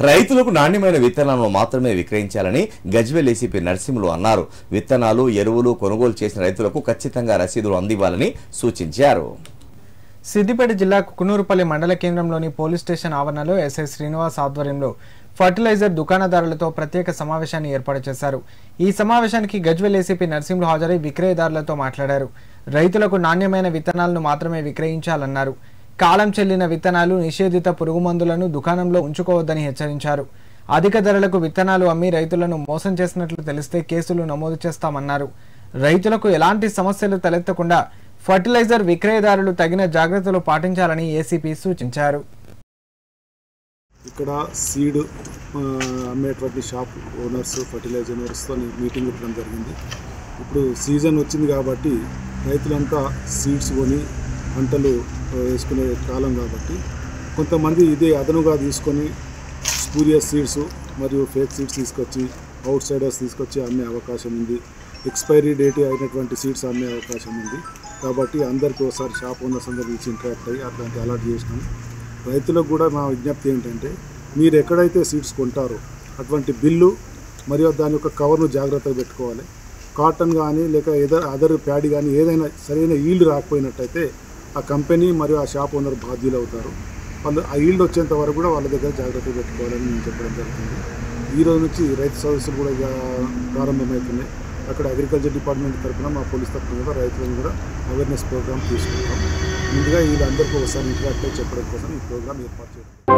రైతులకు నాణ్యమైన విత్తనాలను మాత్రమే విక్రయించాలని గజ్వేల్ ఏసీపీ నరసింహులు అన్నారు. విత్తనాలు, ఎరువులు కొనుగోలు చేసిన రైతులకు ఖచ్చితంగా రసీదులు అందివ్వాలని సూచించారు. సిద్దిపేట జిల్లా కుకునూరుపల్లి మండల కేంద్రంలోని పోలీస్ స్టేషన్ ఆవరణలో ఎస్ఐ శ్రీనివాస్ ఆధ్వర్యంలో ఫర్టిలైజర్ దుకాణదారులతో ప్రత్యేక సమావేశాన్ని ఏర్పాటు చేశారు. ఈ సమావేశానికి గజ్వేల్ ఏసీపీ నరసింహులు హాజరై విక్రయదారులతో మాట్లాడారు. రైతులకు నాణ్యమైన విత్తనాలను మాత్రమే విక్రయించాలన్నారు. కాలం చెల్లిన విత్తనాలు, నిషేధిత పురుగుమందులను దుకాణంలో ఉంచుకోవద్దని హెచ్చరించారు. అధిక ధరలకు విత్తనాలు అమ్మి రైతులను మోసం చేసినట్లు తెలిస్తే కేసులు నమోదు చేస్తామన్నారు. రైతులకు ఎలాంటి సమస్యలు తలెత్తకుండా ఫర్టిలైజర్ విక్రయదారులు తగిన జాగ్రత్తలు పాటించాలని ఏసీపీ సూచించారు. ఇక్కడ సీడ్ అమ్మేటువంటి షాప్ ఓనర్స్, ఫర్టిలైజర్ ఓనర్స్తో మీటింగ్ పెట్టడం జరిగింది. ఇప్పుడు సీజన్ వచ్చింది కాబట్టి రైతులంతా సీడ్స్ కొని పంటలు వేసుకునే కాలం కాబట్టి కొంతమంది ఇదే అదనుగా తీసుకొని స్పూరియస్ సీడ్స్ మరియు ఫేక్ సీడ్స్ తీసుకొచ్చి అవుట్ సైడర్స్ తీసుకొచ్చి అమ్మే అవకాశం ఉంది. ఎక్స్పైరీ డేట్ అయినటువంటి సీడ్స్ అమ్మే అవకాశం ఉంది. కాబట్టి అందరికీ ఒకసారి షాప్ ఓనర్స్ అందరూ నుంచి ఇంటరాక్ట్ అయ్యి అట్లాంటి అలర్ట్ చేసినాం. రైతులకు కూడా నా విజ్ఞప్తి ఏంటంటే, మీరు ఎక్కడైతే సీడ్స్ కొంటారో అటువంటి బిల్లు మరియు దాని యొక్క కవర్ను జాగ్రత్తగా పెట్టుకోవాలి. కాటన్ కానీ లేక అదర్ ప్యాడీ కానీ ఏదైనా సరైన ఈల్డ్ రాకపోయినట్టయితే ఆ కంపెనీ మరియు ఆ షాప్ ఓనర్ బాధ్యులు అవుతారు. వాళ్ళు ఆ ఈల్డ్ వచ్చేంత వరకు కూడా వాళ్ళ దగ్గర జాగ్రత్తగా పెట్టుకోవాలని నేను చెప్పడం జరుగుతుంది. ఈ రోజు నుంచి రైతు సదస్సులు కూడా ప్రారంభమవుతున్నాయి. అక్కడ అగ్రికల్చర్ డిపార్ట్మెంట్ తరఫున, మా పోలీస్ తరఫున కూడా రైతులను కూడా అవేర్నెస్ ప్రోగ్రామ్ తీసుకుంటాం. ముందుగా వీళ్ళందరికీ ఒకసారి ఇంటరాక్ట్ అయ్యి చెప్పడం కోసం ఈ ప్రోగ్రామ్ ఏర్పాటు చేస్తాం.